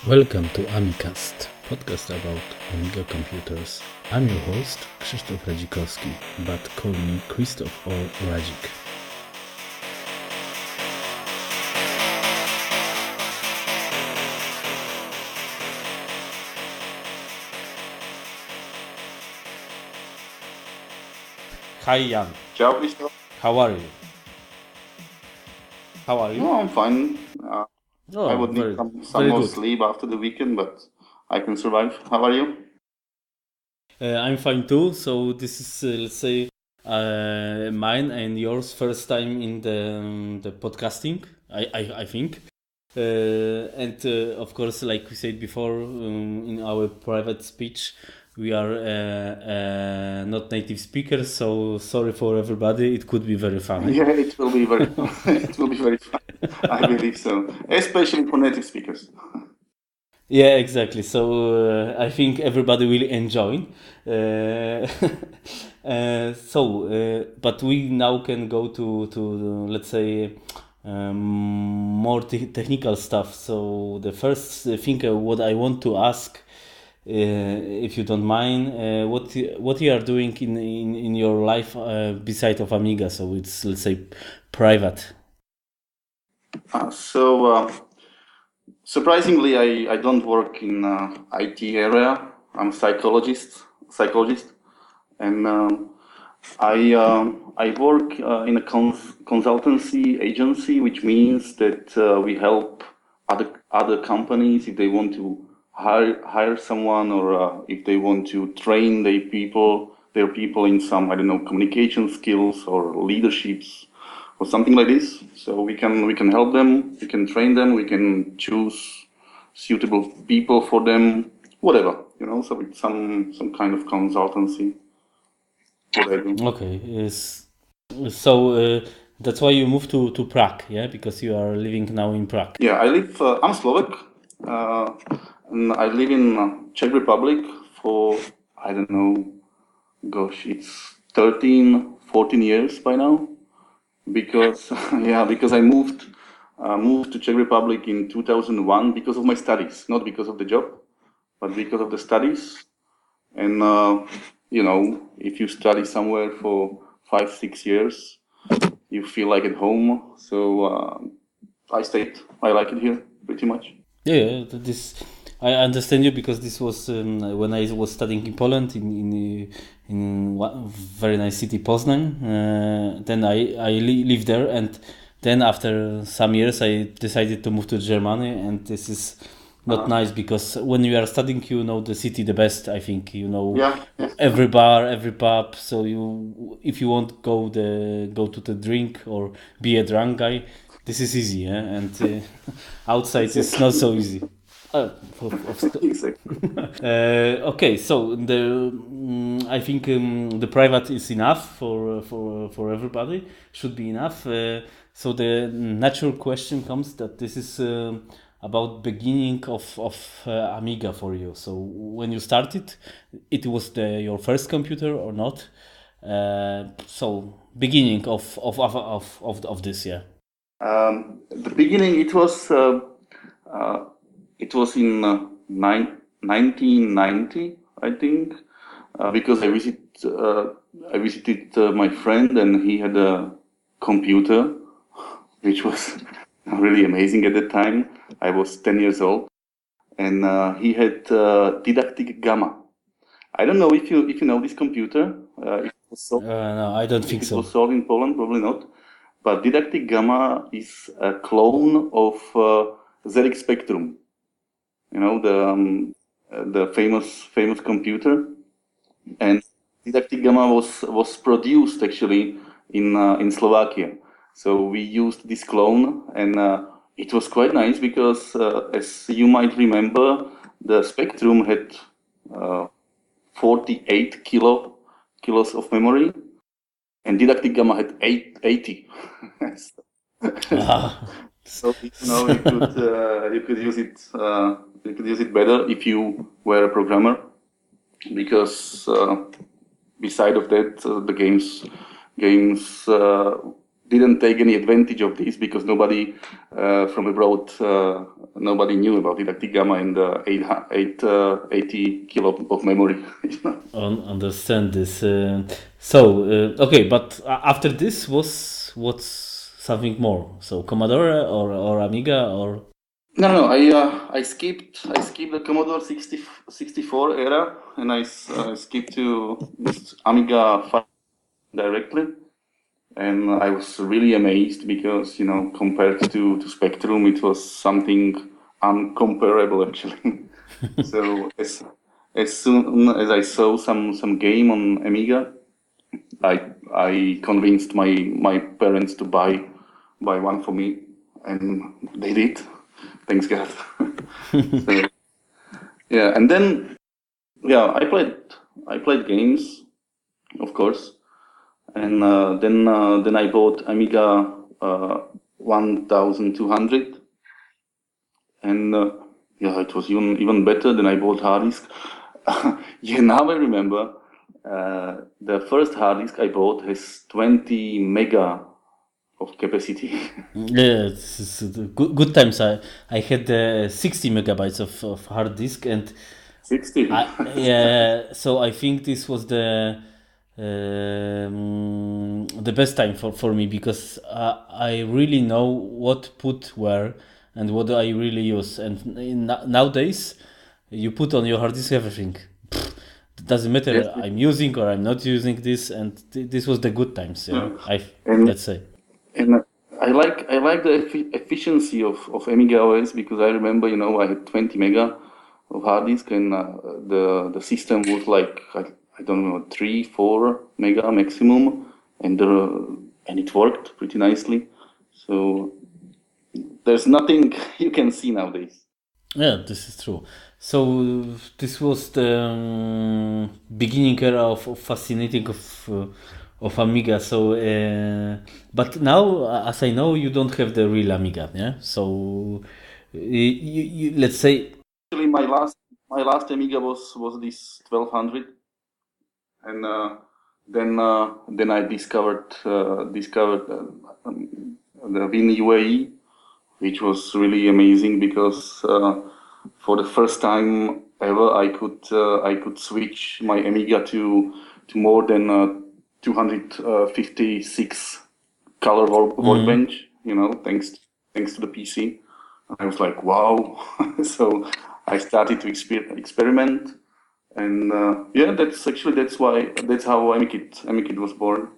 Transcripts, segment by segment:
Welcome to AMICast, podcast about Amiga computers. I'm your host, Krzysztof Radzikowski, but call me Krzysztof or Radzik. Hi Jan, Ciao, Krzysztof. how are you? No, I'm fine. I would need Very, some very more good. sleep after the weekend, but I can survive. How are you? I'm fine too. So this is, let's say, mine and yours first time in the podcasting. I think. And of course, like we said before in our private speech, we are not native speakers, so sorry for everybody. It could be very funny. Yeah, it will be very, it will be very fun. I believe so, especially for native speakers. Yeah, exactly. So I think everybody will enjoy. Uh, but we now can go to let's say more technical stuff. So the first thing what I want to ask, if you don't mind, what you are doing in your life beside of Amiga. So it's, let's say, private. So surprisingly, I don't work in IT area. I'm a psychologist, and I work in a consultancy agency, which means that we help other companies if they want to hire someone, or if they want to train their people in some, I don't know, communication skills or leaderships or something like this. So we can help them, we can train them, we can choose suitable people for them, whatever, you know. So it's some kind of consultancy. What I do. Okay. So that's why you moved to Prague, yeah? Because you are living now in Prague. Yeah, I live. I'm Slovak, and I live in Czech Republic for, I don't know. Gosh, it's 13, 14 years by now. Because yeah, because I moved to Czech Republic in 2001 because of my studies, not because of the job, but because of the studies. And you know, if you study somewhere for 5, 6 years, you feel like at home. So I stayed. I like it here pretty much. Yeah, this I understand you because this was when I was studying in Poland in one very nice city Poznań. Then I lived there, and then after some years I decided to move to Germany, and this is not nice because when you are studying, you know the city the best. I think you know Yeah, yes. every bar, every pub. So if you want go to the drink or be a drunk guy, this is easy, yeah? And outside is not so easy. Exactly. Okay, so I think the private is enough for everybody. Should be enough. So the natural question comes that this is about beginning of Amiga for you. So when you started, it was your first computer or not? So beginning of this year. The beginning, it was in 1990, I think, because I visited my friend, and he had a computer, which was really amazing at the time. I was 10 years old, and he had Didactic Gamma. I don't know if you know this computer. If it was sold, No, I don't if think it was so. sold in Poland, probably not. But Didactic Gamma is a clone of ZX Spectrum. You know, the famous computer. And Didactic Gamma was produced actually in Slovakia. So we used this clone, and it was quite nice because, as you might remember, the Spectrum had 48 kilos of memory, and Didactic Gamma had 80. Ah. So you know, you could use it, you could use it better if you were a programmer, because beside of that, the games didn't take any advantage of this because nobody from abroad, nobody knew about didactic gamma and 80 kilo of memory. Understand this. Okay, but after this what's something more? So Commodore or Amiga or? No. I skipped the Commodore 64 era, and I skipped to this Amiga 5 directly. And I was really amazed because, compared to Spectrum, it was something uncomparable actually. So as soon as I saw some game on Amiga, I convinced my parents to buy one for me, and they did. Thanks God. So, yeah, and then I played games, of course. And then I bought Amiga 1200, and it was even better. Then I bought hard disk. Now I remember the first hard disk I bought has 20 mega of capacity. Yeah, this is good times. I had 60 megabytes of hard disk, and 60. So I think this was the best time for me, because I really know what put where and what I really use. And nowadays, you put on your hard disk everything. It doesn't matter. Yes. I'm using or I'm not using this, and this was the good times. Let's say. And I like the efficiency of Amiga OS, because I remember, I had 20 mega of hard disk, and the system was like I don't know, 3-4 mega maximum, and it worked pretty nicely. So there's nothing you can see nowadays. Yeah, this is true. So this was the beginning era of fascinating of Amiga. So, but now, as I know, you don't have the real Amiga, yeah. So, you let's say. Actually, my last Amiga was this 1200, and then I discovered the FS-UAE, which was really amazing, because for the first time ever I could switch my Amiga to more than 256 color workbench, thanks to the PC. I was like, wow. So I started to experiment, and that's how AmiKIT was born.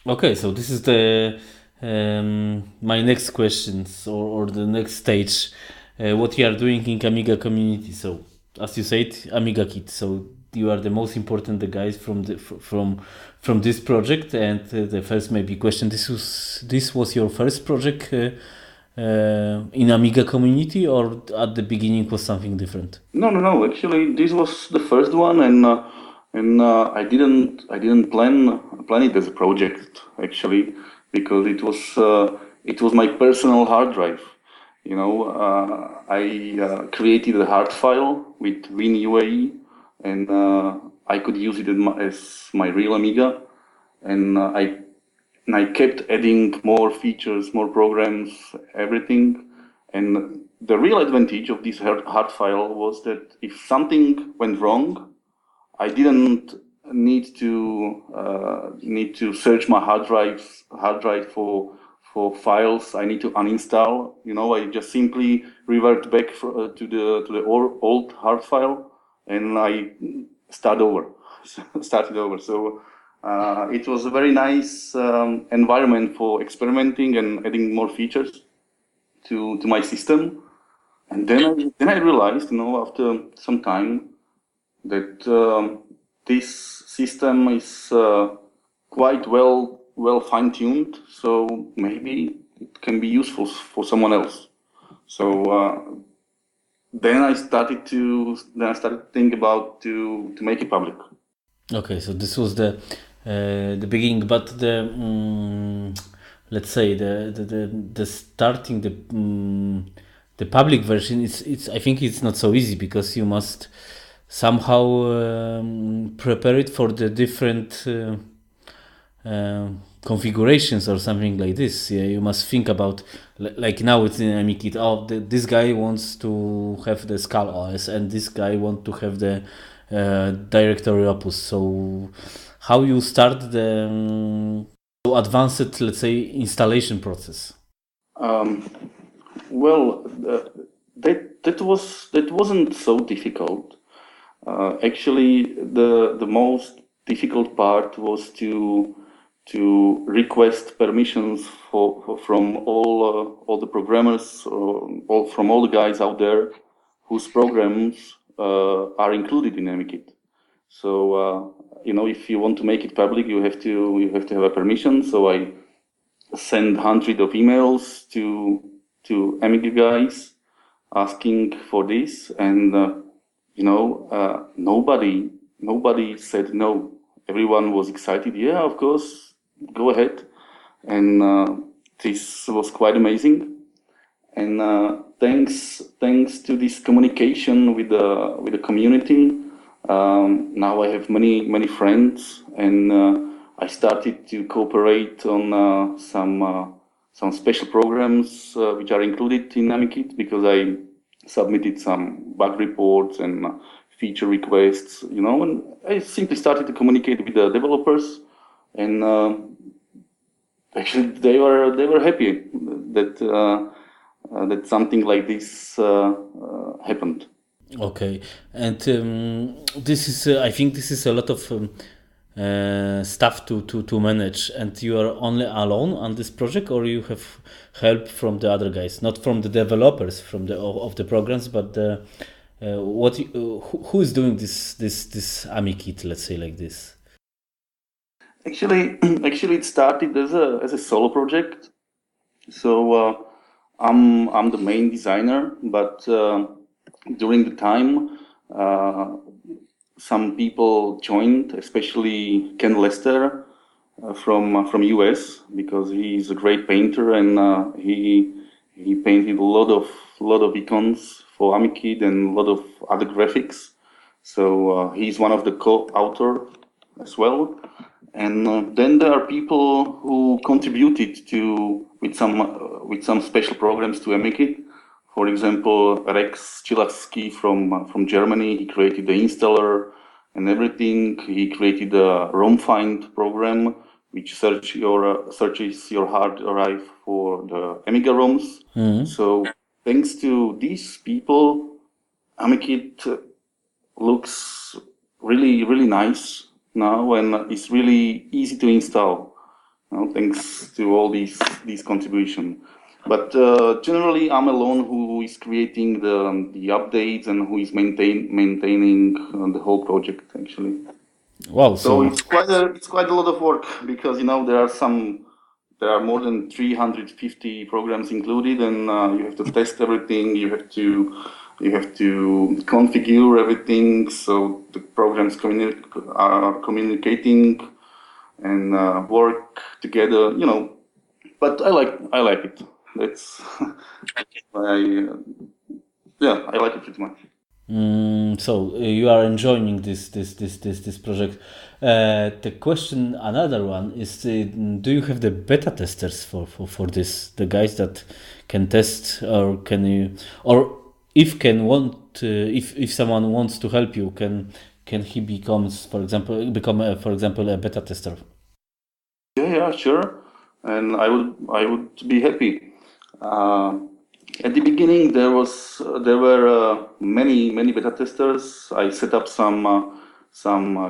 Okay, so this is the my next questions, or the next stage, what you are doing in Amiga community. So, as you said, AmiKIT. So you are the most important guys from this project. And the first maybe question: this was your first project in Amiga community, or at the beginning was something different? No. Actually, this was the first one, and I didn't plan it as a project, actually, because it was my personal hard drive. I created a hard file with WinUAE, and I could use it as my real Amiga, and I kept adding more features, more programs, everything. And the real advantage of this hard file was that if something went wrong, I didn't need to search my hard drive for files I need to uninstall. I just simply revert back to the old hard file, and I started over. So it was a very nice environment for experimenting and adding more features to my system. And then I realized, after some time, that this system is quite well fine-tuned, so maybe it can be useful for someone else. So then I started to think about to make it public. Okay, so this was the beginning, but let's say the starting the public version, it's I think it's not so easy, because you must somehow prepare it for the different configurations or something like this. Yeah, you must think about like now it's in AmiKIT. Oh, this guy wants to have the Skull OS, and this guy wants to have the directory opus. So how you start the advanced, let's say, installation process? Well, that wasn't so difficult. Actually, the most difficult part was to request permissions from all the programmers, from all the guys out there whose programs are included in AmiKIT. So if you want to make it public, you have to have a permission. So I send hundreds of emails to Amiga guys asking for this, and nobody said no. Everyone was excited. Yeah, of course, go ahead. And this was quite amazing. And thanks to this communication with the community, now I have many friends, and I started to cooperate on some special programs which are included in AmiKIT, because I submitted some bug reports and feature requests, and I simply started to communicate with the developers, and actually they were happy that something like this happened. Okay, and this is I think this is a lot of stuff to manage, and you are only alone on this project, or you have help from the other guys, not from the developers from of the programs, but who is doing this AmiKIT, let's say like this? Actually, it started as a solo project. So I'm the main designer, but during the time, some people joined, especially Ken Lester from US, because he's a great painter, and he painted a lot of icons for AmiKIT and a lot of other graphics. So he's one of the co-author as well. And then there are people who contributed with some special programs to AmiKIT. For example, Rex Chilavsky from Germany, he created the installer and everything. He created a ROM find program which searches your hard drive for the Amiga ROMs. Mm-hmm. So thanks to these people, AmiKIT looks really nice now, and it's really easy to install. Thanks to all these contributions. But generally, I'm alone who is creating the updates and who is maintaining the whole project, actually. Wow! So it's quite a lot of work, because there are more than 350 programs included, and you have to test everything. You have to configure everything, so the programs are communicating and work together. But I like it. That's I like it pretty much. So you are enjoying this project. The question, another one, is: do you have the beta testers for this? The guys that can test, or can you, or if someone wants to help you, can he become a beta tester? Yeah, sure, and I would be happy. At the beginning, there were many beta testers. I set up some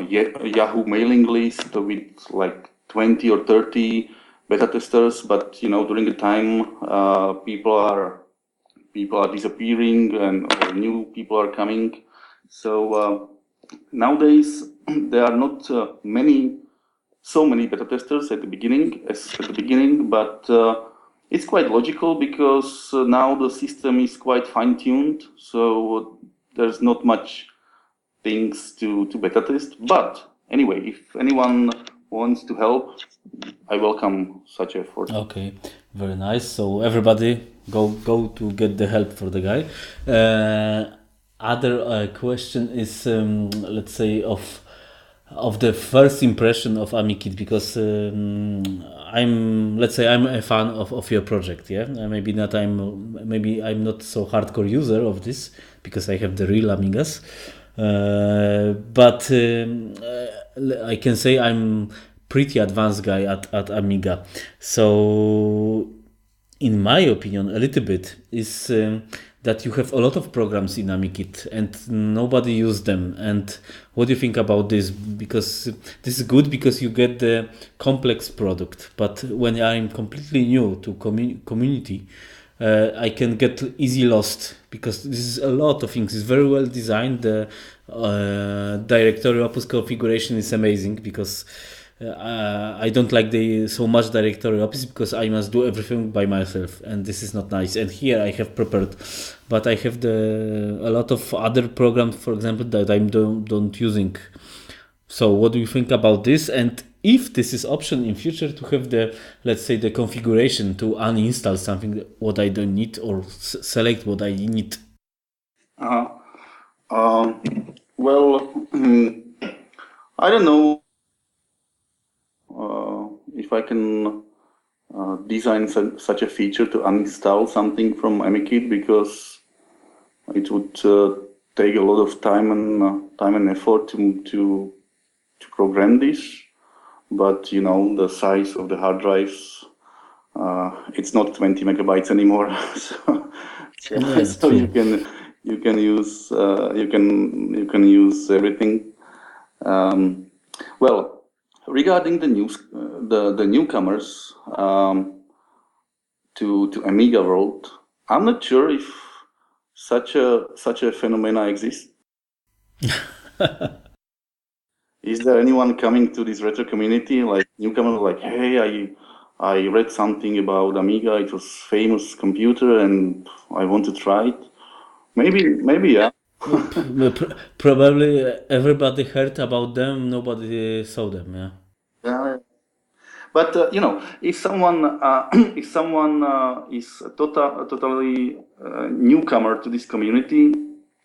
Yahoo mailing list with like 20 or 30 beta testers. But during the time, people are disappearing and new people are coming. So nowadays there are not so many beta testers at the beginning, but it's quite logical, because now the system is quite fine-tuned, so there's not much things to beta test. But anyway, if anyone wants to help, I welcome such effort. Okay, very nice. So everybody go to get the help for the guy. Other question is, let's say, of of the first impression of AmiKIT, because I'm a fan of your project. Yeah, maybe I'm not so hardcore user of this because I have the real Amigas, but I can say I'm pretty advanced guy at Amiga. So in my opinion, a little bit is that you have a lot of programs in AmiKIT and nobody use them. And what do you think about this? Because this is good because you get the complex product. But when I'm completely new to community, I can get easy lost because this is a lot of things. It's very well designed. The directory opus configuration is amazing because I don't like the so much directory opus because I must do everything by myself, and this is not nice. And here I have prepared, but I have a lot of other programs, for example, that I don't using. So what do you think about this? And if this is option in future to have the, let's say, the configuration to uninstall something what I don't need or select what I need? Uh, well, I don't know if I can design such a feature to uninstall something from AmiKIT, because it would take a lot of time and effort to program this. But you know, the size of the hard drives, it's not 20 megabytes anymore. So you can use everything. Well, regarding the newcomers to Amiga world, I'm not sure if such a phenomena exists. Is there anyone coming to this retro community, like newcomer, like, hey, I read something about Amiga, it was famous computer, and I want to try it? Maybe, yeah. Probably everybody heard about them, nobody saw them. Yeah. Yeah. But you know, if someone is a totally newcomer to this community,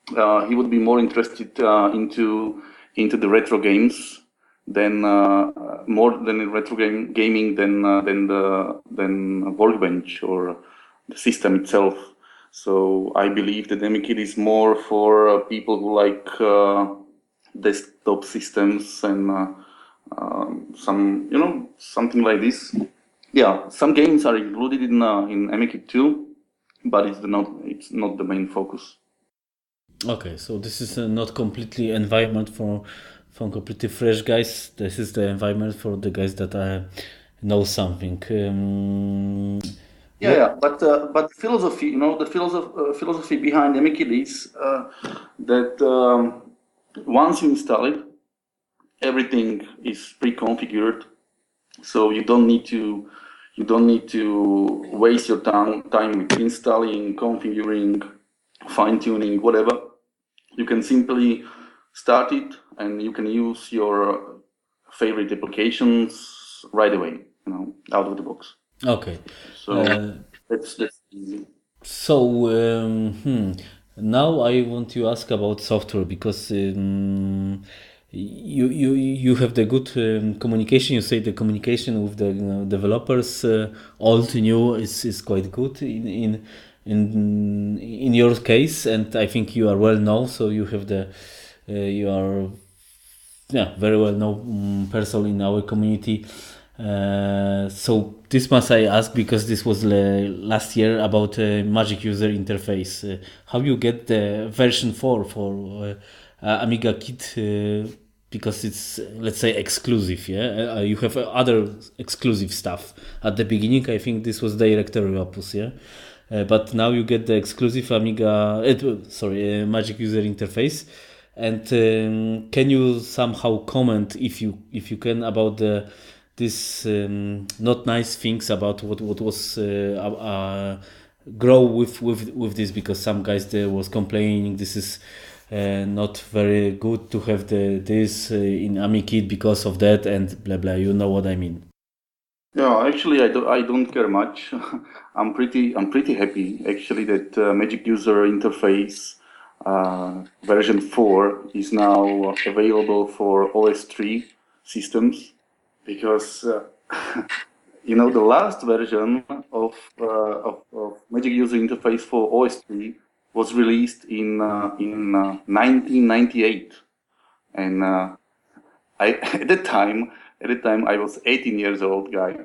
he would be more interested into the retro games than more than in retro gaming than Workbench or the system itself. So I believe that AmiKIT is more for people who like desktop systems and something like this. Yeah, some games are included in AmiKIT too, but it's not the main focus. Okay, so this is not completely environment for completely fresh guys. This is the environment for the guys that know something. Yeah, but philosophy, you know, the philosophy behind AmiKIT is that once you install it, everything is pre-configured, so you don't need to waste your time with installing, configuring, fine-tuning, whatever. You can simply start it and you can use your favorite applications right away, you know, out of the box. Okay. So that's easy. So now I want to ask about software because you have the good communication. You say the communication with the developers, old new, is quite good in your case, and I think you are well known. So you have you are very well known person in our community. So this must I ask because this was last year about Magic User Interface. How you get the version 4 for Amiga Kit? Because it's, let's say, exclusive. Yeah, you have other exclusive stuff at the beginning. I think this was directory opus. Yeah. But now you get the exclusive Amiga, Magic User Interface, and can you somehow comment, if you can, about this not nice things about what was grow with this, because some guys there was complaining this is not very good to have this in AmiKIT because of that and blah blah. You know what I mean? Yeah, actually, I don't care much. I'm pretty happy actually that Magic User Interface version 4 is now available for OS3 systems, because the last version of Magic User Interface for OS3 was released in 1998, and at the time I was 18 years old guy,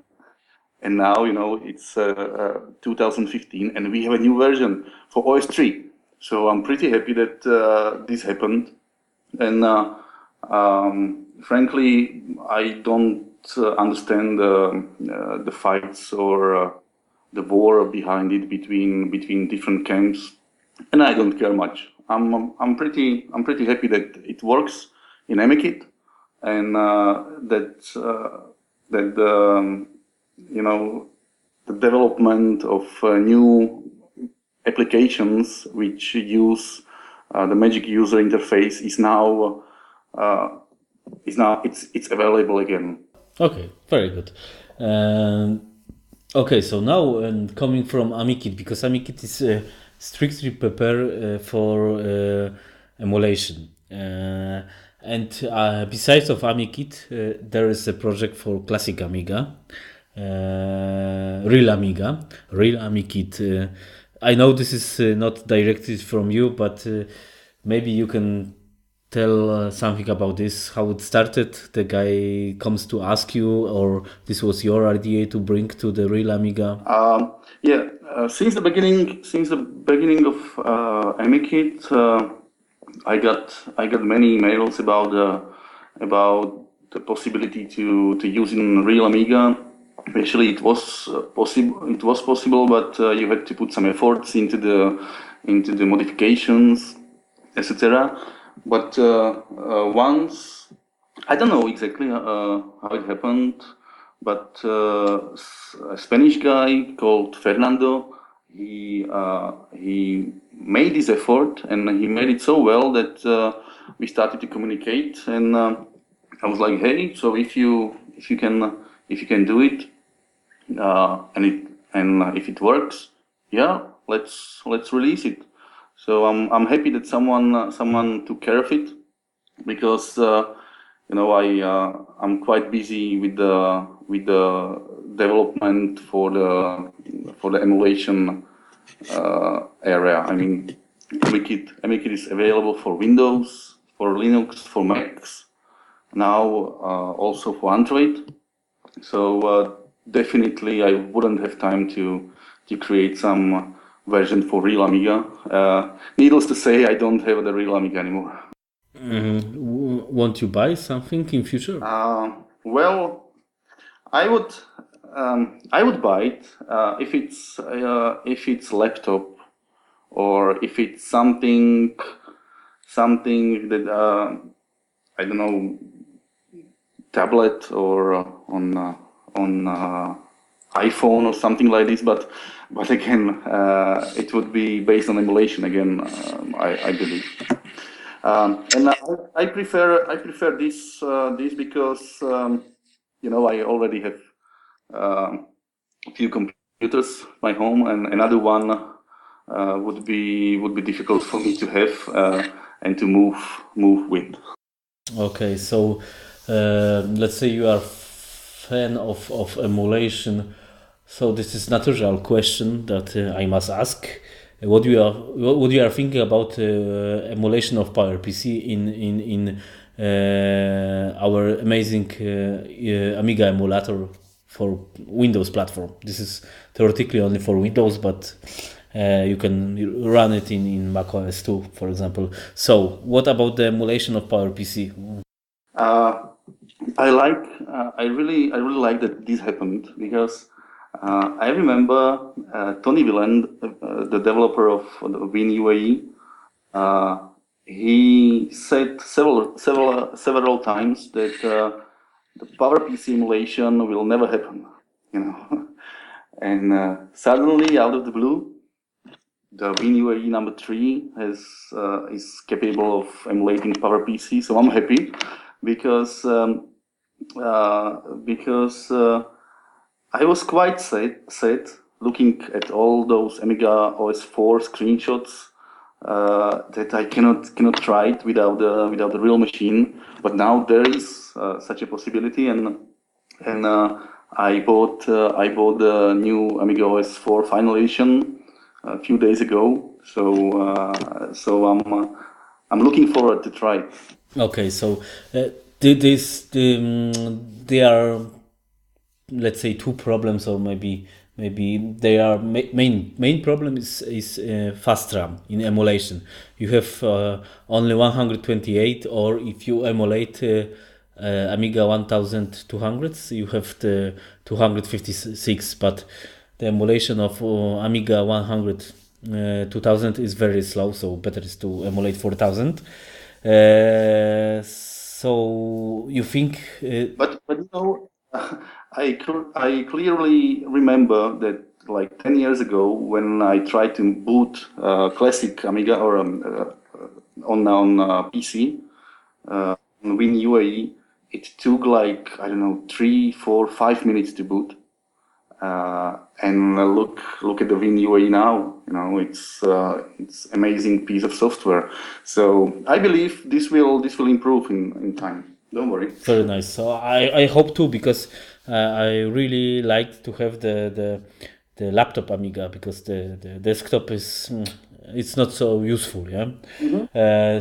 and now it's 2015, and we have a new version for OS3. So I'm pretty happy that this happened, and frankly, I don't understand the fights or the war behind it between different camps, and I don't care much. I'm pretty happy that it works in AMIKIT, and that the development of new applications which use the Magic User Interface is now it's available again. Okay, very good. Okay, so now coming from AmiKIT, because AmiKIT is strictly prepared for emulation. And besides of AmiKIT, there is a project for classic Amiga, real AmiKIT. I know this is not directed from you, but maybe you can tell something about this, how it started. The guy comes to ask you, or this was your idea to bring to the real Amiga? Since the beginning of AmiKIT, I got many emails about the possibility to use in real Amiga. Actually, it was possible, but you had to put some efforts into the modifications, etc. But once, I don't know exactly how it happened, but a Spanish guy called Fernando, he made this effort, and he made it so well that we started to communicate, and I was like, hey, so if you can do it, and if it works, yeah, let's release it. So I'm happy that someone took care of it, because I'm quite busy with the development for the emulation area. I mean, AmiKIT is available for Windows, for Linux, for Macs, now also for Android. So definitely I wouldn't have time to create some version for real Amiga. Needless to say, I don't have the real Amiga anymore. Want you buy something in future? Well, I would buy it if it's laptop, or if it's something that I don't know, tablet, or on iPhone or something like this. But again, it would be based on emulation again. I believe. And I prefer this because I already have a few computers at my home, and another one would be difficult for me to have and to move with. Okay, so let's say you are fan of emulation. So this is natural question that I must ask. What you are thinking about emulation of PowerPC in our amazing Amiga emulator for Windows platform? This is theoretically only for Windows, but you can run it in Mac OS too, for example. So, what about the emulation of PowerPC? I really like that this happened, because I remember Tony Wieland, the developer of FS-UAE. He said several times that the PowerPC emulation will never happen, and suddenly, out of the blue, the FS-UAE number 3 is capable of emulating PowerPC. So I'm happy, because I was quite sad looking at all those Amiga OS 4 screenshots that I cannot try it without the real machine. But now there is such a possibility, and I bought the new Amiga OS 4 final edition a few days ago. So I'm looking forward to try it. Okay, so there are, let's say, two problems, or maybe they are main problem is fast RAM in emulation. You have only 128, or if you emulate Amiga 1200, you have the 256, but the emulation of Amiga 2000 is very slow, so better is to emulate 4000. So you think but you know, I clearly remember that like 10 years ago when I tried to boot classic Amiga or on PC on WinUAE, it took like, I don't know, 3, 4, 5 minutes to boot. And look at the WinUAE now. You know, it's amazing piece of software. So I believe this will improve in time. Don't worry. very nice. So I hope too, because I really like to have the laptop Amiga, because the desktop is it's not so useful. Yeah.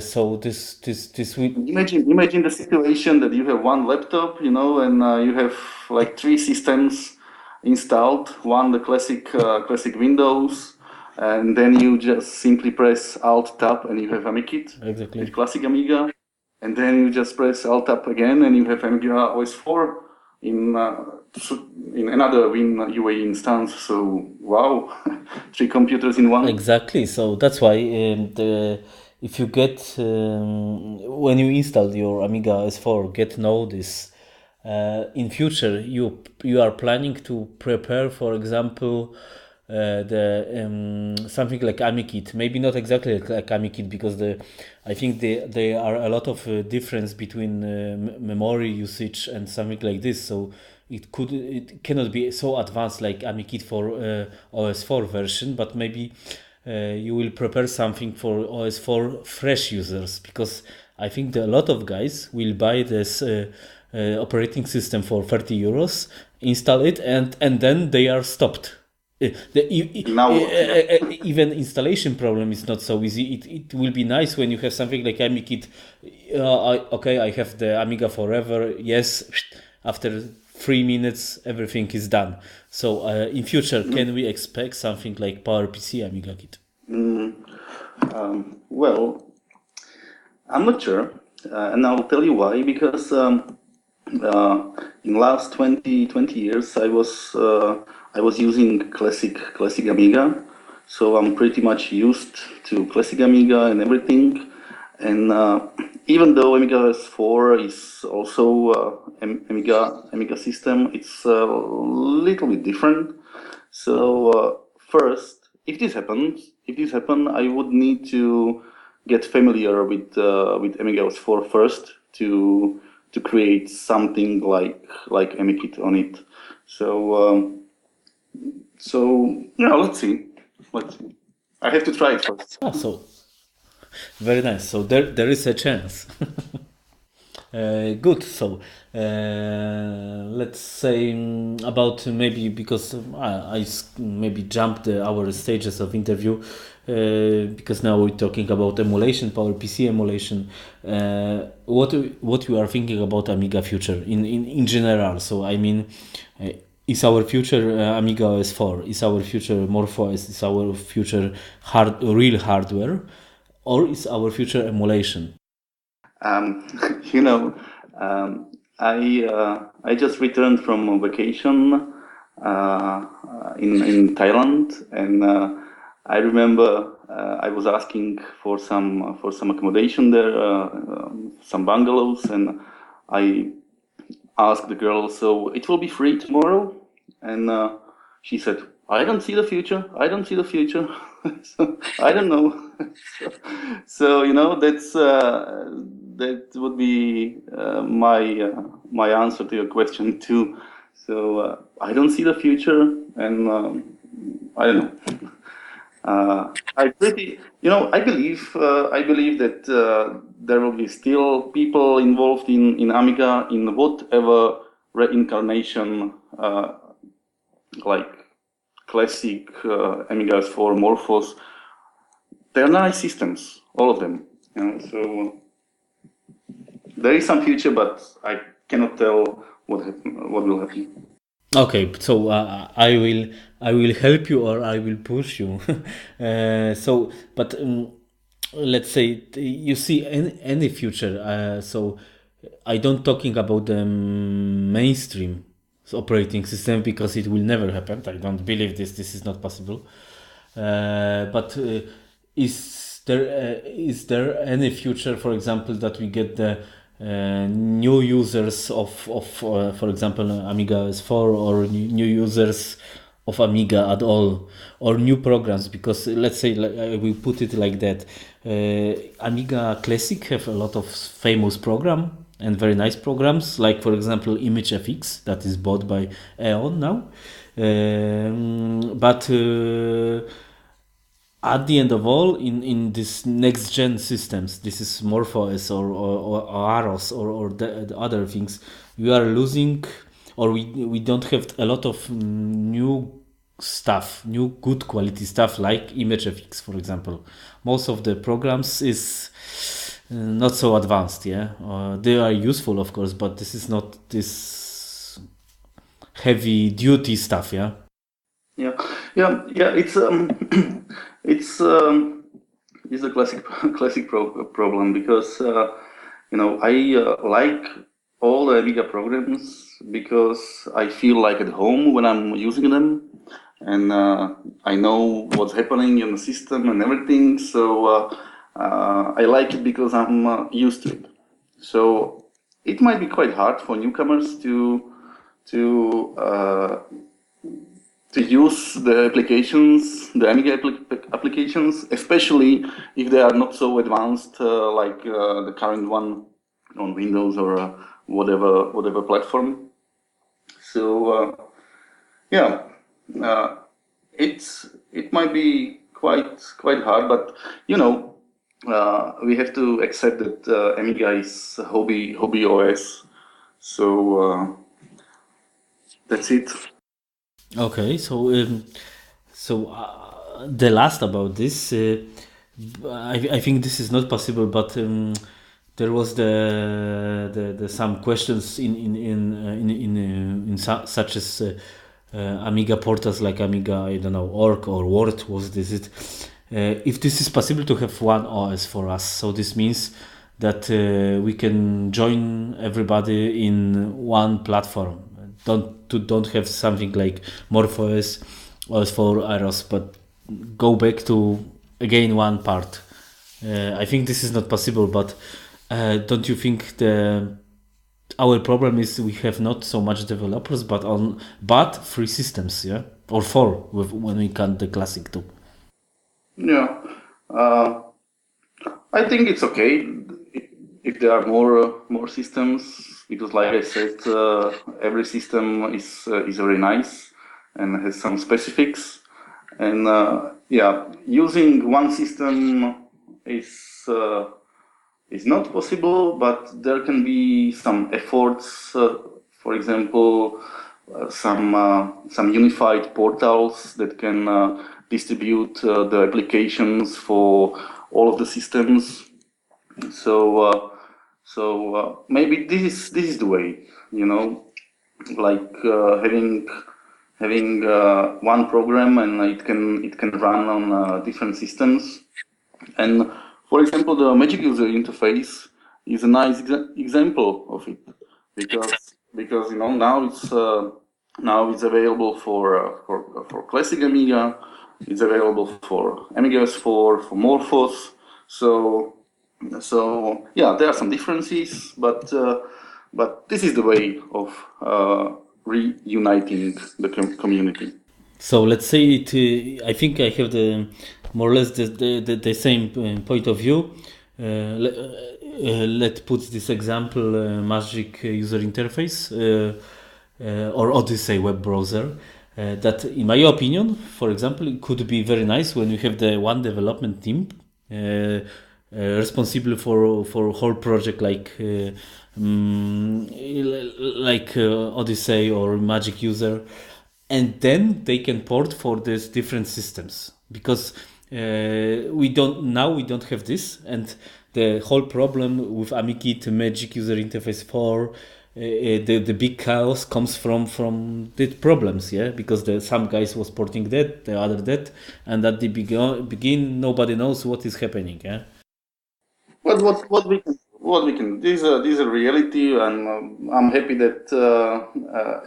So this will Imagine the situation that you have one laptop, you know, and you have like 3 systems installed. One, the classic Windows, and then you just simply press Alt Tab and you have AmiKIT exactly. with classic Amiga, and then you just press Alt Tab again and you have Amiga OS 4 in another WinUAE instance. So wow, 3 computers in one. Exactly. So that's why if you get when you install your Amiga S4, get know this. In future, you are planning to prepare, for example, the something like AmiKIT. Maybe not exactly like AmiKIT, because I think there are a lot of difference between memory usage and something like this. So it cannot be so advanced like AmiKIT for OS4 version, but maybe you will prepare something for OS4 fresh users, because I think a lot of guys will buy this operating system for 30 euros, install it, and then they are stopped. Even installation problem is not so easy. It will be nice when you have something like AmiKIT. I have the Amiga forever. Yes, after 3 minutes everything is done. So in future, can we expect something like PowerPC Amiga Kit? Well, I'm not sure, and I'll tell you why. Because in last 20 years, I was using classic Amiga, so I'm pretty much used to classic Amiga and everything. And even though Amiga S4 is also Amiga system, it's a little bit different. So first, if this happens, I would need to get familiar with Amiga S4 first to create something like AmiKIT on it. So yeah, let's see. I have to try it first. So very nice. So there is a chance. Good. So let's say about maybe, because I maybe jumped our stages of interview, because now we're talking about emulation, PowerPC emulation. What you are thinking about Amiga future in general? So I mean, is our future Amiga OS4? Is our future MorphOS? Is our future real hardware, or is our future emulation? You know, I just returned from a vacation in Thailand, and I remember I was asking for some accommodation there, some bungalows, and I asked the girl, so it will be free tomorrow, and she said, I don't see the future. I don't see the future. So, I don't know. So you know, that would be my answer to your question too. So I don't see the future, and I don't know. I believe that there will be still people involved in Amiga in whatever reincarnation, like classic Amigas for Morphos. They're nice systems, all of them. So there is some future, but I cannot tell what will happen. Okay, so I will help you or I will push you. But let's say you see any future. So I don't talking about the mainstream operating system because it will never happen. I don't believe this. This is not possible. But is there any future, for example, that we get the new users of for example, Amiga S4 or new users of Amiga at all, or new programs? Because let's say, I will put it like that, Amiga Classic have a lot of famous program and very nice programs, like for example ImageFX that is bought by Aeon now. But at the end of all, in this next gen systems, this is MorphOS or Aros or the other things, we are losing, or we don't have a lot of new stuff, new good quality stuff like ImageFX, for example. Most of the programs is not so advanced. Yeah, they are useful, of course, but this is not this heavy duty stuff. Yeah. Yeah. It's it's a classic problem because I like all the Amiga programs because I feel like at home when I'm using them, and I know what's happening in the system and everything. So I like it because I'm used to it. So it might be quite hard for newcomers to use the applications, the Amiga applications, especially if they are not so advanced like the current one on Windows or whatever platform. So it might be quite hard, but we have to accept that Amiga is a hobby OS. So that's it. Okay, so the last about this, I think this is not possible, but there was the some questions in such as Amiga portals like Amiga, I don't know, org or Word was this it. If this is possible to have one OS for us, so this means that we can join everybody in one platform. Don't have something like MorphOS or for Aros, but go back to again one part. I think this is not possible, but don't you think our problem is we have not so much developers, but free systems, yeah, or four when we count the classic too. Yeah, I think it's okay if there are more systems, because like I said, every system is very nice and has some specifics, and using one system is not possible, but there can be some efforts. For example, some unified portals that can distribute the applications for all of the systems. So maybe this is the way, like having one program and it can run on different systems. And for example, the Magic User interface is a nice example of it, because now it's available for classic Amiga. It's available for Amiga S4, for Morphos. So yeah, there are some differences, but this is the way of reuniting the community. So let's say it. I think I have the more or less the same point of view. Let's put this example: Magic user interface or Odyssey web browser. that, in my opinion, for example, it could be very nice when you have the one development team responsible for whole project like Odyssey or Magic User, and then they can port for these different systems, because we don't have this, and the whole problem with AmiKIT Magic User Interface 4, the big chaos comes from the problems, yeah, because some guys was porting that, the other that, and at the begin nobody knows what is happening, yeah. What we can. This is a reality, and I'm happy that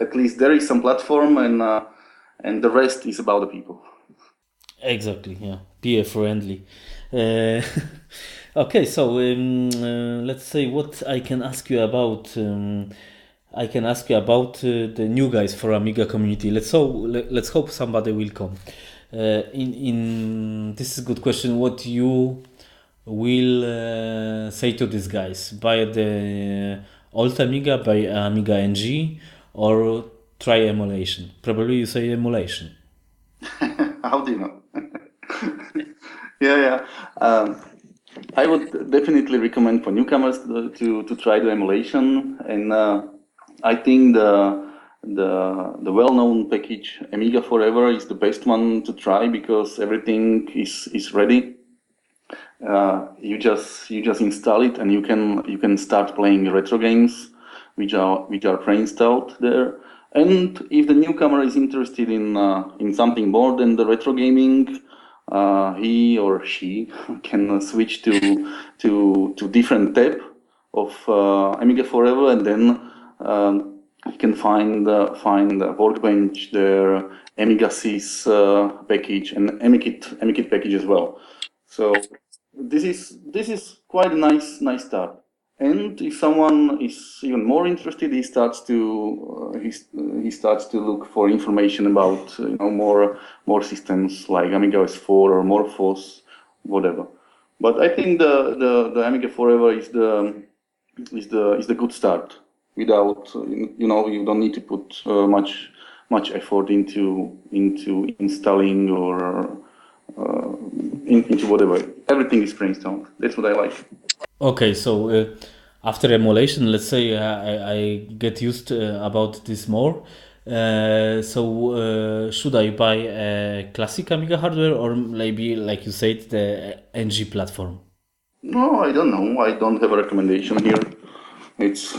at least there is some platform, and the rest is about the people. Exactly, yeah, peer friendly. Okay, so let's say what I can ask you about. I can ask you about the new guys for Amiga community. Let's hope somebody will come. In this is a good question. What you will say to these guys? Buy the old Amiga, buy Amiga NG, or try emulation? Probably you say emulation. How do you know? Yeah. I would definitely recommend for newcomers to try the emulation, and I think the well-known package Amiga Forever is the best one to try, because everything is ready. You just install it, and you can start playing retro games which are pre-installed there. And if the newcomer is interested in something more than the retro gaming, he or she can switch to different tab of Amiga Forever, and then you can find Workbench there, Amiga Sys package, and AmiKIT package as well. So this is quite a nice start. And if someone is even more interested, he starts to look for information about more systems like Amiga S4 or Morphos, whatever. But I think the Amiga Forever is the good start. Without you don't need to put much effort into installing or into whatever. Everything is pre-installed. That's what I like. Okay, so after emulation, let's say I get used about this more. So should I buy a classic Amiga hardware, or maybe, like you said, the NG platform? No, I don't know. I don't have a recommendation here. It's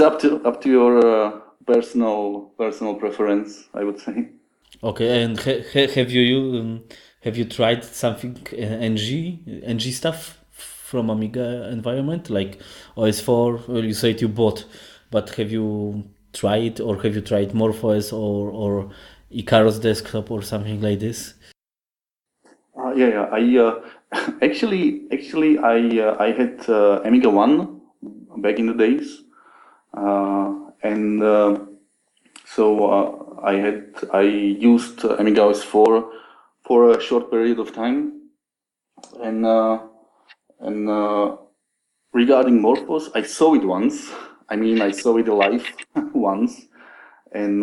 up to your personal preference, I would say. Okay, and have you tried something NG stuff from Amiga environment, like OS4? Well, you said you bought, but have you tried, or have you tried Morphos or Icarus desktop or something like this? Yeah. Actually, I had Amiga One back in the days, and so I used Amiga OS4 for a short period of time, and regarding Morphos, I saw it once. I mean, I saw it alive once, and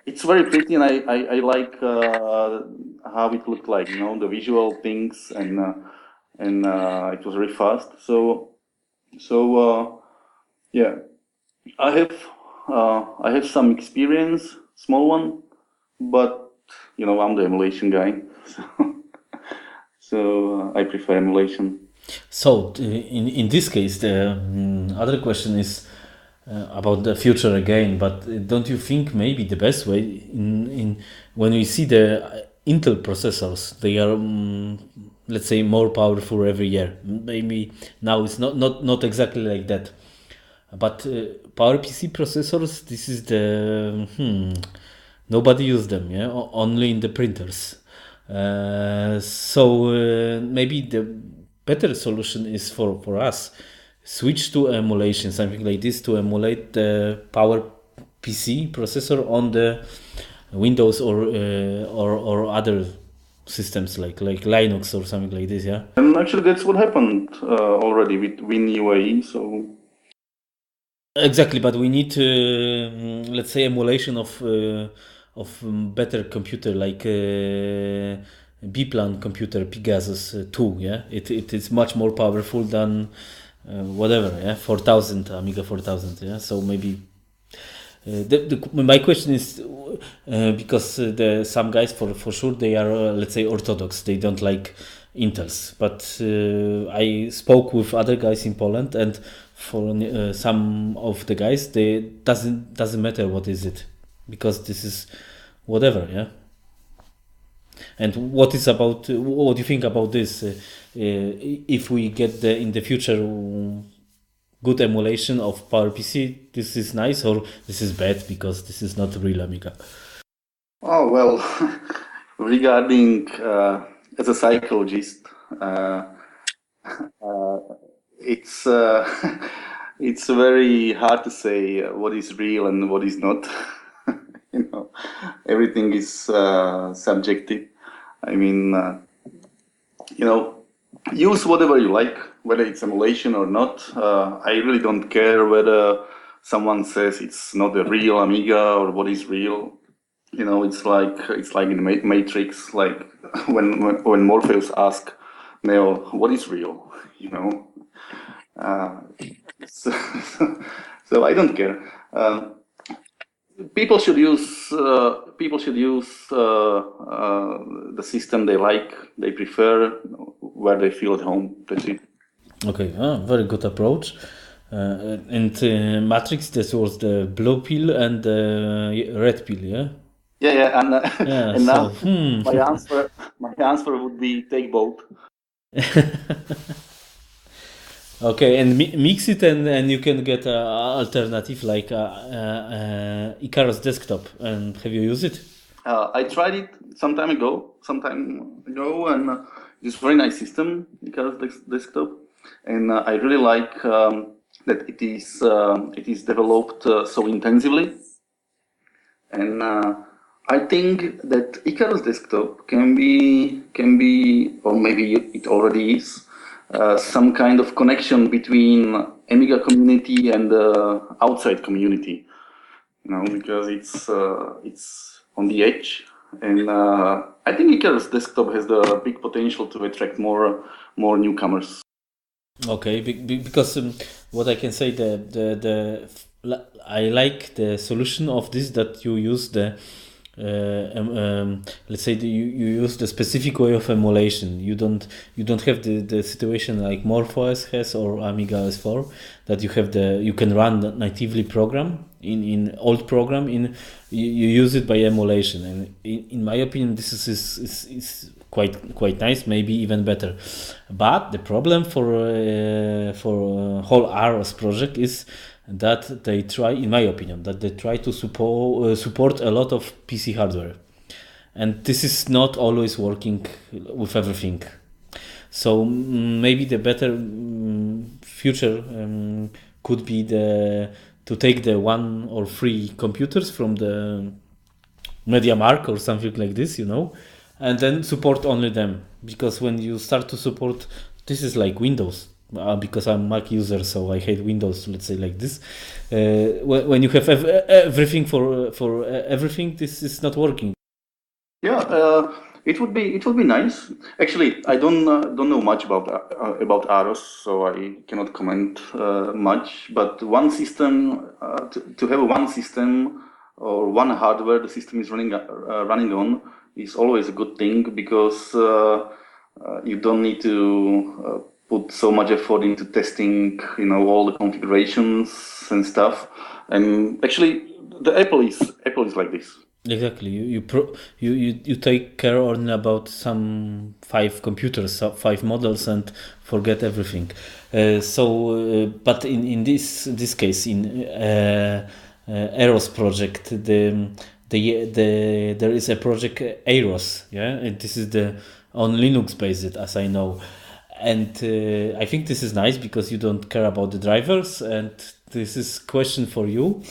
it's very pretty, and I like how it looked like, the visual things, and it was very fast. So yeah, I have some experience, small one, but I'm the emulation guy, so I prefer emulation. So in this case, the other question is about the future again. But don't you think maybe the best way in when we see the Intel processors, they are let's say more powerful every year. Maybe now it's not exactly like that, but PowerPC processors, this is the nobody use them, yeah, only in the printers. So maybe the better solution is for us switch to emulation, something like this, to emulate the Power PC processor on the Windows or other systems like Linux or something like this. Yeah. And actually, that's what happened already with WinUAE. So Exactly, but we need let's say emulation of better computer like B-plan computer Pegasus 2. Yeah, it is much more powerful than whatever. Yeah, 4000 Amiga 4000. Yeah, so maybe my question is because the some guys for sure they are let's say orthodox. They don't like Intels, but I spoke with other guys in Poland, and for some of the guys, they doesn't matter what is it, because this is whatever. Yeah. And what do you think about this? If we get in the future good emulation of PowerPC, this is nice, or this is bad because this is not real Amiga? Oh, well, regarding as a psychologist, it's it's very hard to say what is real and what is not. You know, everything is subjective. I mean, use whatever you like, whether it's emulation or not. I really don't care whether someone says it's not a real Amiga or what is real. It's like in the Matrix, like when Morpheus asks Neo, "What is real?" You know. So, so I don't care. People should use the system they like, they prefer, where they feel at home. That's it. Okay, very good approach. And Matrix, this was the blue pill and the red pill, yeah. Yeah, and Yeah. and now So my answer would be take both. okay, and mix it, and you can get an alternative like Icarus desktop. And have you used it? I tried it some time ago, and it's a very nice system because desktop, and I really like that it is developed so intensively, and I think that Icarus desktop can be, or maybe it already is, some kind of connection between Amiga community and the outside community. Because it's on the edge, and I think Icarus desktop has the big potential to attract more newcomers. Okay, because what I can say, I like the solution of this, that you use the let's say you use the specific way of emulation. You don't have the situation like MorphOS has or Amiga S4, that you can run natively program in old program you use it by emulation, and in my opinion this is quite nice, maybe even better. But the problem for whole AROS project is that they try, in my opinion, that they try to support a lot of PC hardware, and this is not always working with everything. So maybe the better future could be to take the 1 or 3 computers from the MediaMarkt or something like this, and then support only them. Because when you start to support, this is like Windows. Because I'm Mac user, so I hate Windows. Let's say like this. When you have everything for everything, this is not working. Yeah, it would be nice. Actually, I don't know much about AROS, so I cannot comment much. But one system, to have one system or one hardware the system is running on, is always a good thing, because you don't need to put so much effort into testing, all the configurations and stuff. And actually, the Apple is like this. Exactly. You take care only about some 5 computers, 5 models, and forget everything. But in this case, in Eros project, there is a project Eros, yeah, and this is on Linux based, as I know, and I think this is nice because you don't care about the drivers, and this is question for you,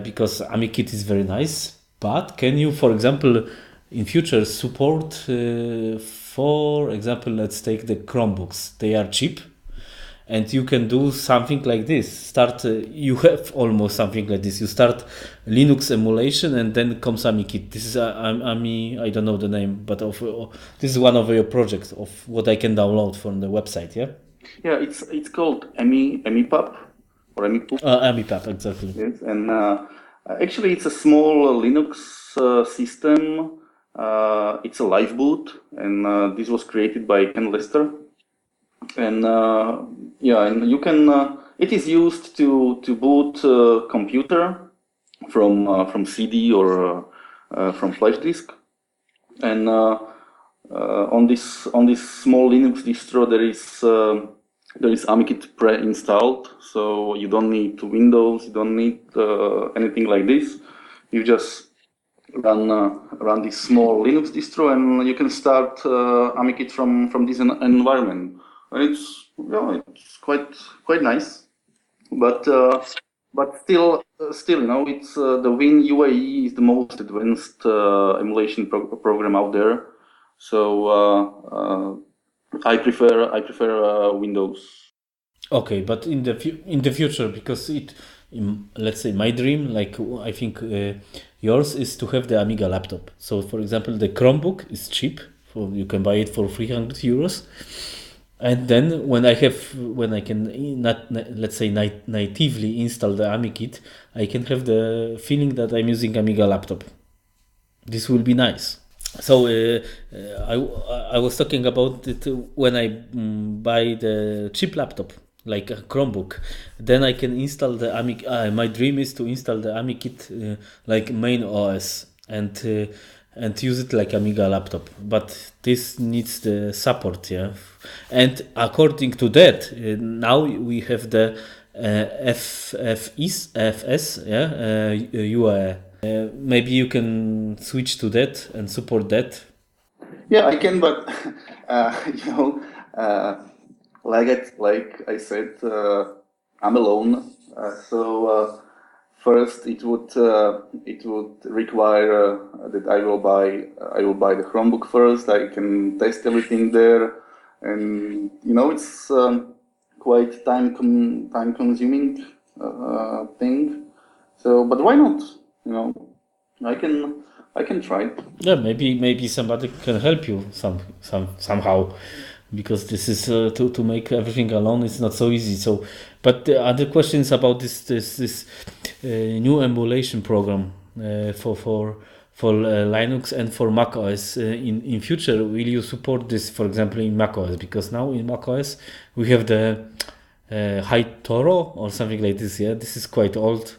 because AmiKIT is very nice. But can you, for example, in future support, for example, let's take the Chromebooks. They are cheap, and you can do something like this. You have almost something like this. You start Linux emulation, and then comes AmiKIT. This is I don't know the name, but this is one of your projects of what I can download from the website. Yeah. Yeah, it's called AmiPub or AmiPub. AmiPub, exactly. Yes, and actually it's a small Linux system. It's a live boot, and this was created by Ken Lester. And and you can. It is used to boot computer from CD or from flash disk, and on this small Linux distro there is AmiKIT pre-installed, so you don't need Windows, you don't need anything like this. You just run this small Linux distro, and you can start AmiKIT from this environment. And it's quite nice, but still it's the Win-UAE is the most advanced emulation program out there. So I prefer Windows. Okay, but in the future, because let's say my dream, like I think yours is to have the Amiga laptop. So for example, the Chromebook is cheap. You can buy it for 300 euros. And then when I can let's say natively install the AmiKIT, I can have the feeling that I'm using Amiga laptop. This will be nice. So I was talking about it when I buy the cheap laptop, like a Chromebook. Then I can install the AmiKIT. My dream is to install the AmiKIT like main OS and use it like Amiga laptop. But this needs the support, yeah. And according to that, now we have the FS, yeah, UAE. Maybe you can switch to that and support that. Yeah, I can, but like I said, I'm alone. So first, it would require that I will buy the Chromebook first. I can test everything there, and it's quite time consuming thing. So, but why not? I can try. Yeah, maybe somebody can help you somehow, because this is to make everything alone is not so easy. So, but the other questions about this new emulation program for Linux and for Mac OS in future. Will you support this, for example, in Mac OS? Because now in Mac OS we have the High Toro or something like this. Yeah, this is quite old.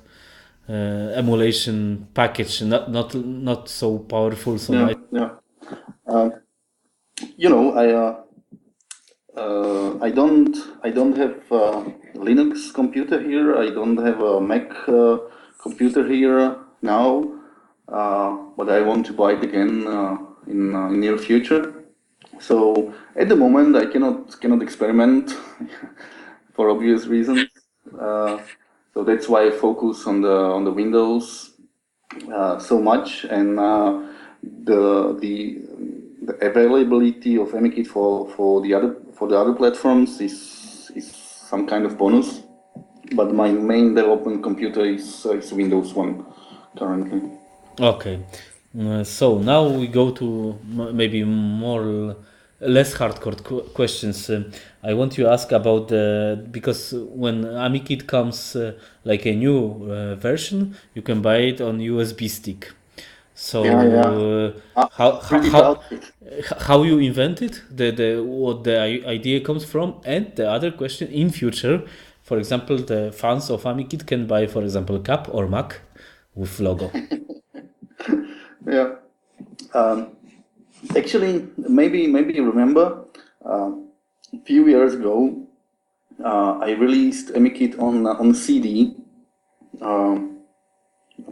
Emulation package, not so powerful. So yeah. I don't have Linux computer here. I don't have a Mac computer here now, but I want to buy it again in near future. So at the moment I cannot experiment for obvious reasons. So that's why I focus on the Windows so much, and the availability of AmiKIT for the other platforms is some kind of bonus. But my main development computer is Windows 1 currently. Okay, so now we go to maybe less hardcore questions. I want to ask about because when AmiKIT comes like a new version, you can buy it on USB stick. So how you invented what the idea comes from, and the other question in future, for example, the fans of AmiKIT can buy, for example, cap or Mac with logo. Yeah. Actually, maybe you remember a few years ago, I released AmiKIT on CD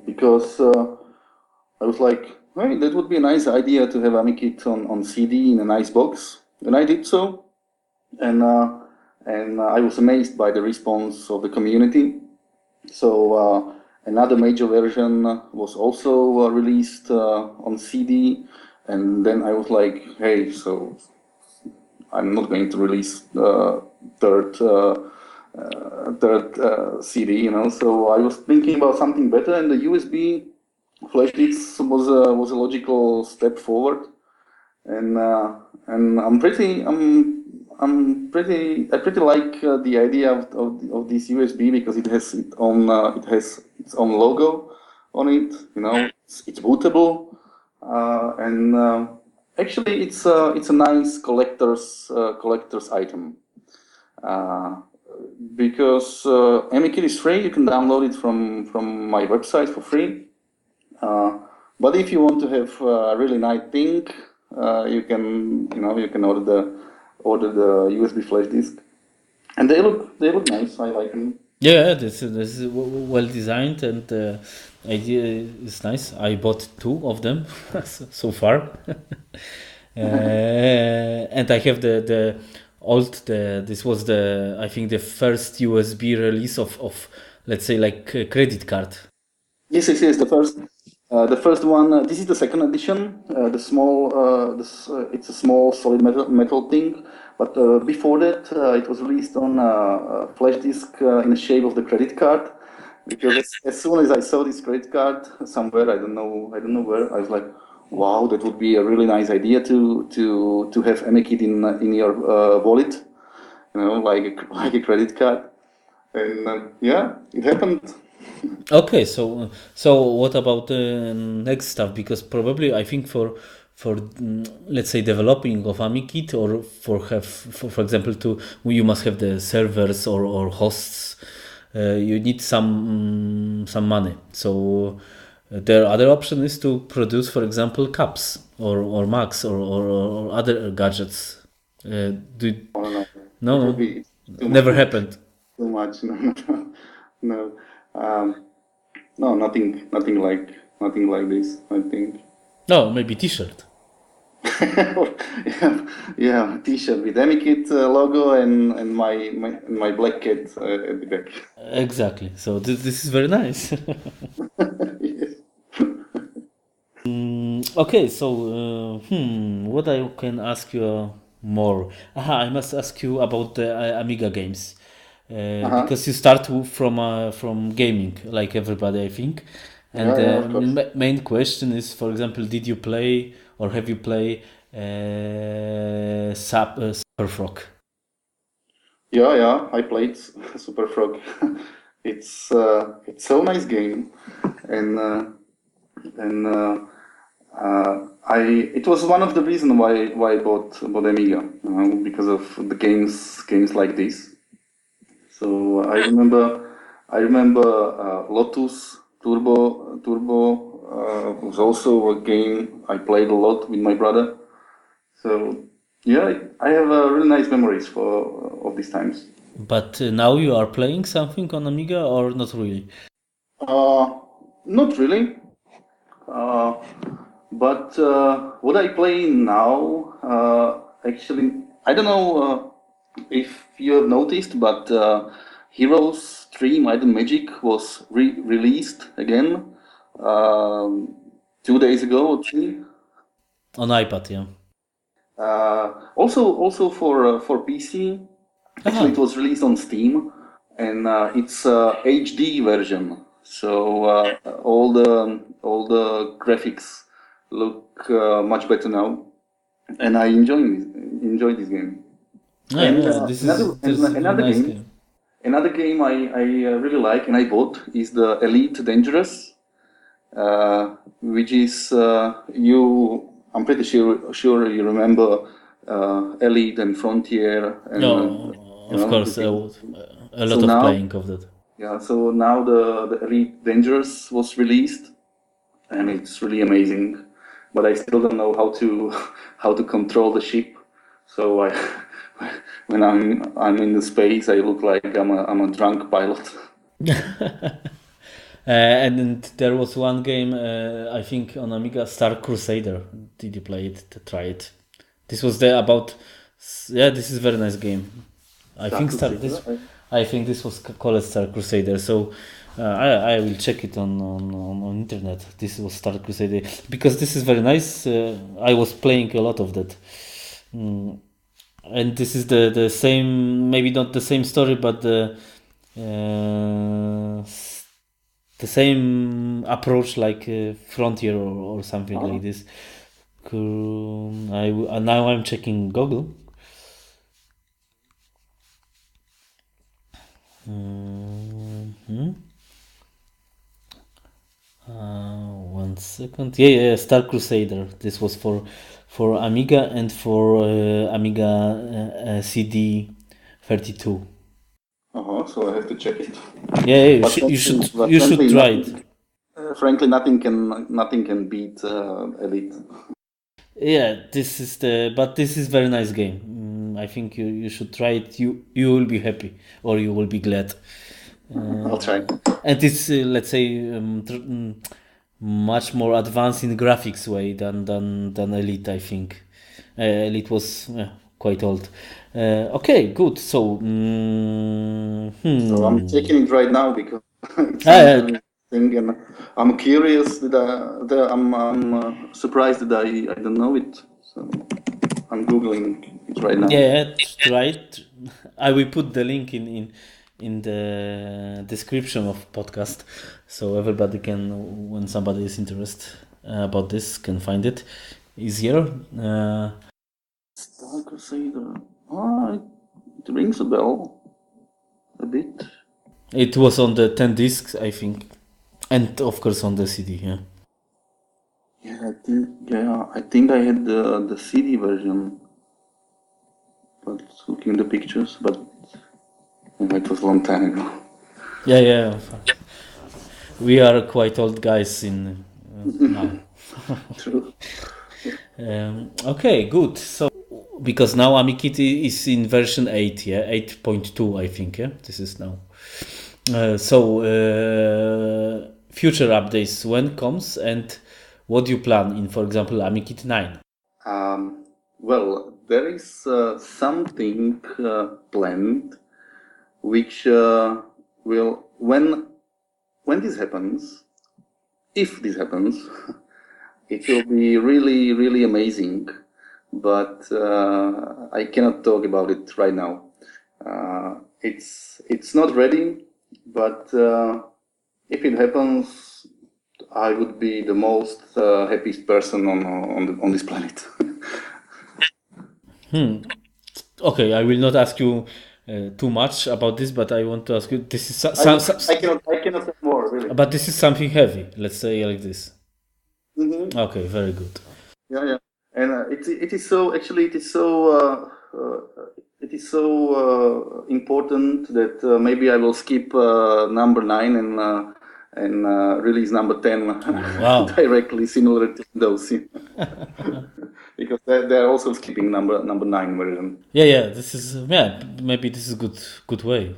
because I was like, hey, that would be a nice idea to have AmiKIT on CD in a nice box, and I did so, and I was amazed by the response of the community. So another major version was also released on CD. And then I was like, hey, so I'm not going to release third CD, you know. So I was thinking about something better, and the USB flash disk was a logical step forward. And I pretty like the idea of this USB because it has its own logo on it. You know, it's bootable, and actually it's a nice collector's item. Because AmiKIT is free, you can download it from my website for free. But if you want to have a really nice thing, you can order the USB flash disk, and they look nice. I like them. Yeah, this is well designed, and the idea is nice. I bought 2 of them so far, and I have this was I think the first USB release of let's say like a credit card. Yes. The first one. This is the second edition. It's a small solid metal thing. But before that, it was released on a flash disk in the shape of the credit card. Because as soon as I saw this credit card somewhere, I don't know where, I was like, wow, that would be a really nice idea to have AmiKIT in your wallet, you know, like a credit card. And yeah, it happened. Okay, so what about the next stuff? Because probably I think for let's say developing of AmiKIT or for example you must have the servers or hosts. You need some money. So the other option is to produce, for example, caps or Macs or other gadgets. No, never happened. Too much. No. No, nothing like this, I think. No, maybe T-shirt. yeah, T-shirt with AmiKIT logo and my black cat at the back. Exactly. So this is very nice. Yes. Okay, so what I can ask you more? I must ask you about the Amiga games. Because you start from gaming, like everybody, I think. And the main question is, for example, did you play or have you played Super Frog? Yeah, I played Super Frog. It's so nice game, and it was one of the reasons why I bought Amiga, you know, because of the games like this. So I remember Lotus Turbo was also a game I played a lot with my brother. So yeah, I have really nice memories of these times. But now you are playing something on Amiga or not really? Not really. But what I play now, actually, I don't know if you have noticed, but Heroes 3 Might and Magic was released again 2 days ago or 3. On iPad, yeah. Also for PC. Actually, it was released on Steam, and it's HD version. So all the graphics look much better now, and I enjoy this game. This is a nice game. Another game I really like and I bought is the Elite Dangerous, which is I'm pretty sure you remember Elite and Frontier. And, of course, a lot of playing of that. Yeah, so now the Elite Dangerous was released, and it's really amazing. But I still don't know how to control the ship. So when I'm in the space, I look like I'm a drunk pilot. And there was one game, I think on Amiga, Star Crusader. Did you play it? To try it. This was this is a very nice game. I think this was called Star Crusader. So I will check it on internet. This was Star Crusader because this is very nice. I was playing a lot of that. and this is the same, maybe not the same story, but the same approach like Frontier or something like this. Cool. Now I'm checking Google. One second. Yeah, Star Crusader. This was for Amiga and for Amiga CD 32. So I have to check it. Yeah, you But should frankly, try it. Frankly, nothing can beat Elite. Yeah, this is very nice game. I think you should try it. You will be happy or you will be glad. I'll try. And it's let's say much more advanced in graphics way than Elite. I think Elite was quite old. Okay, good. So, So I'm checking it right now because it's interesting, and I'm curious I'm surprised that I don't know it. So I'm googling it right now. Yeah, right. I will put the link in the description of podcast, so everybody can, when somebody is interested about this, can find it easier. Star Crusader. It rings a bell a bit. It was on the 10 discs, I think, and of course on the CD. Yeah. I think I had the CD version, but looking at the pictures, but it was a long time ago. Yeah. We are quite old guys in now. True. Okay, good. So because now AmiKIT is in version 8, yeah, 8.2, I think. Yeah, this is now. Future updates when comes, and what do you plan in, for example, AmiKIT 9? Well, there is something planned, which will when this happens, if this happens, it will be really, really amazing. But I cannot talk about it right now. It's not ready, but if it happens, I would be the most happiest person on this planet. Okay, I will not ask you too much about this, but I want to ask you. This is I cannot say more, really. But this is something heavy. Let's say like this. Mm-hmm. Okay, very good. Yeah, and it is so important that maybe I will skip number 9 and release number 10 Wow. directly, similar to those. Because they're also skipping number 9 version. Yeah. This is maybe this is good way,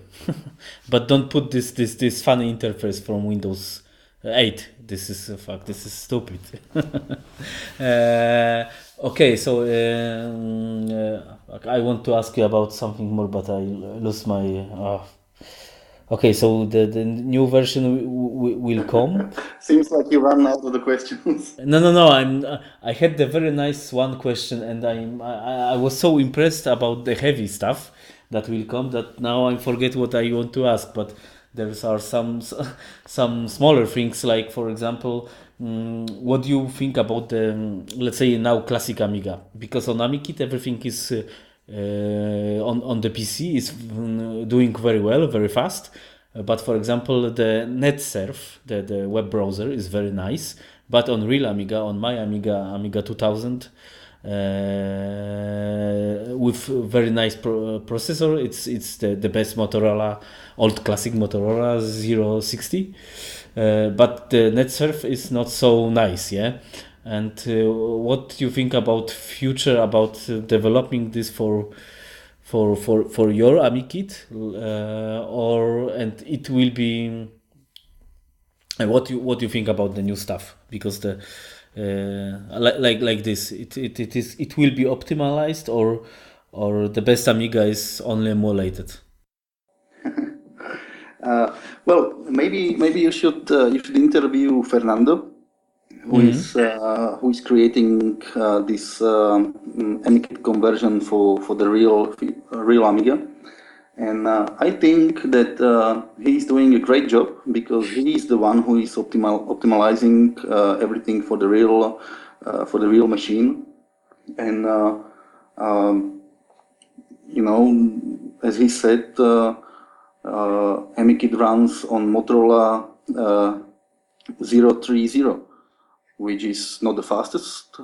but don't put this funny interface from Windows 8. This is This is stupid. Okay, so I want to ask you about something more, but I lost my. Okay, so the new version will come. Seems like you run out of the questions. No. I had the very nice one question, and I was so impressed about the heavy stuff that will come that now I forget what I want to ask. But there are some smaller things, like for example, what do you think about the let's say now classic Amiga? Because on AmiKIT everything is on the PC is doing very well, very fast. But for example, the NetSurf, the web browser, is very nice. But on real Amiga, on my Amiga 2000, with very nice processor, it's the best Motorola, old classic Motorola 060. But the NetSurf is not so nice, yeah. And what do you think about future, about developing this for your AmiKIT, and it will be what do you think about the new stuff? Because the like this, it will be optimized, or the best Amiga is only emulated. Well, maybe you should interview Fernando. who is creating this AMIKIT conversion for the real Amiga. And I think that he's doing a great job because he is the one who is optimizing everything for the real machine. And as he said, AMIKIT runs on Motorola 030, which is not the fastest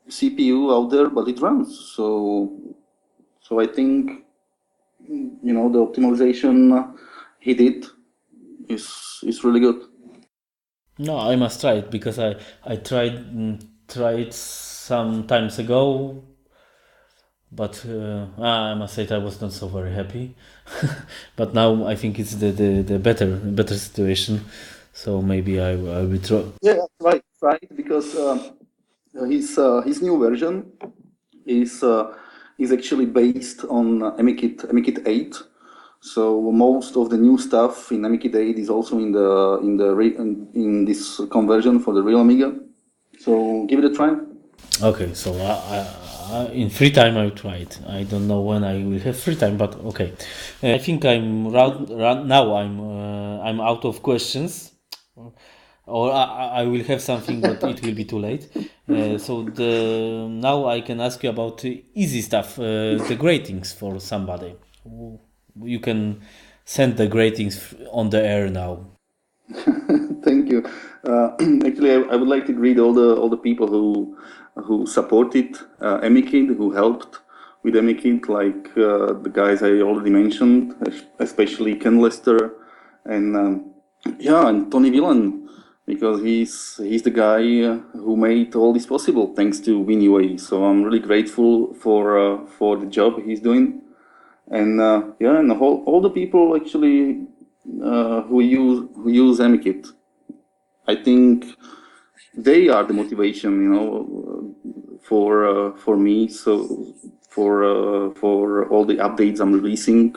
CPU out there, but it runs. So I think the optimization he did is really good. No, I must try it because I tried some times ago, but I must say I was not so very happy. But now I think it's the better situation. So maybe I will try. Yeah, right, because his new version is actually based on AMIKIT 8. So most of the new stuff in AMIKIT 8 is also in this conversion for the real Amiga. So give it a try. Okay, so in free time I will try it. I don't know when I will have free time, but okay. I think I'm now. I'm out of questions, or I will have something, but it will be too late. So now I can ask you about easy stuff, the gratings for somebody. You can send the gratings on the air now. Thank you. Actually, I would like to greet all the people who supported AMIKIT, who helped with AMIKIT, like the guys I already mentioned, especially Ken Lester and and Tony Villan, because he's the guy who made all this possible thanks to WinUAE. So I'm really grateful for the job he's doing, and and all the people actually who use AMIKIT. I think they are the motivation, for me. So for all the updates I'm releasing,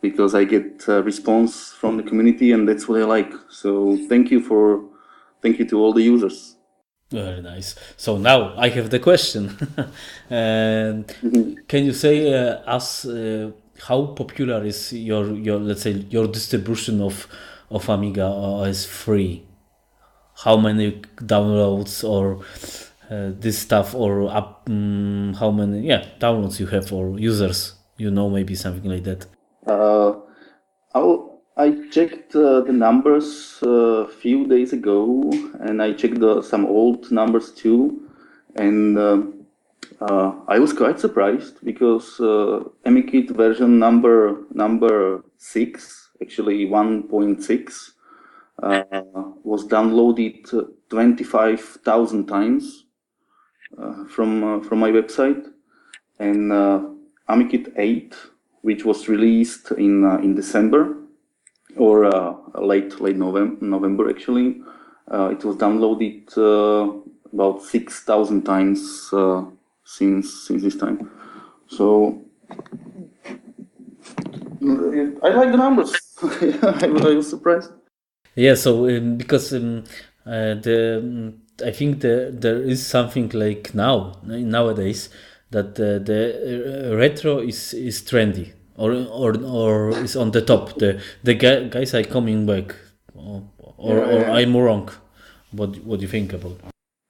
because I get response from the community, and that's what I like. So thank you to all the users. Very nice. So now I have the question. And can you say us how popular is your let's say your distribution of Amiga OS free? How many downloads or this stuff, or how many downloads you have or users? Maybe something like that. I checked the numbers a few days ago, and I checked some old numbers too, and I was quite surprised because AMIKIT version number 6, actually 1.6, was downloaded 25,000 times from my website, and AMIKIT 8, which was released in December or late November actually, it was downloaded about 6,000 times since this time. So I like the numbers. I was surprised. Yeah, so because I think there is something like nowadays that the retro is trendy or is on the top. The guys are coming back, or I'm wrong. What do you think about?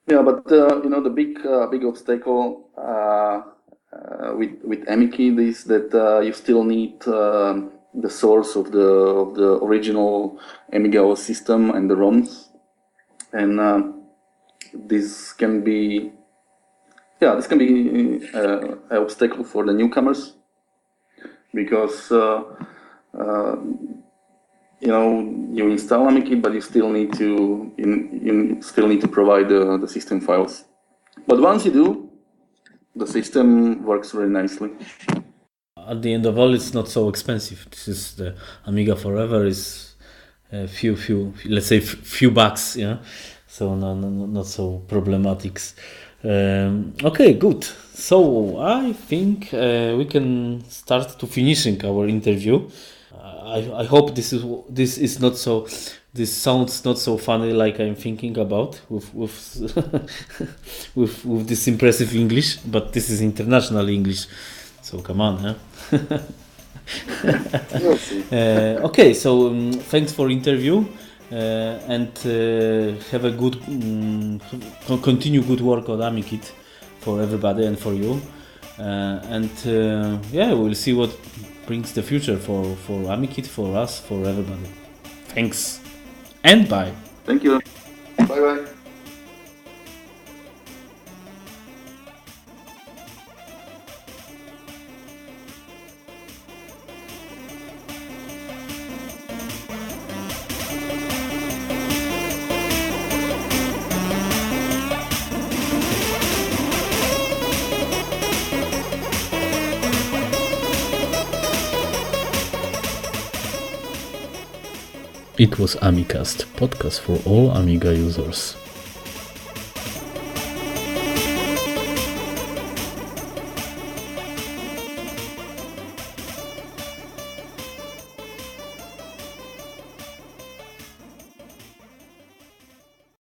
Yeah, but the big obstacle with AMIKIT is that you still need the source of the original Amiga OS system and the ROMs, and this can be an obstacle for the newcomers, because you install AMIKIT, but you still need to provide the system files. But once you do, the system works very nicely. At the end of all, it's not so expensive. This is the Amiga Forever is few bucks, yeah. So not so problematic. Okay, good. So I think we can start to finishing our interview. I hope this is not so. This sounds not so funny like I'm thinking about with with this impressive English, but this is international English, so come on, huh? Okay, so thanks for interview and have a good continue good work on AmiKIT for everybody and for you, and we'll see what brings the future for AmiKIT, for us, for everybody. Thanks and bye. Thank you. Bye bye. It was AmiCast, podcast for all Amiga users.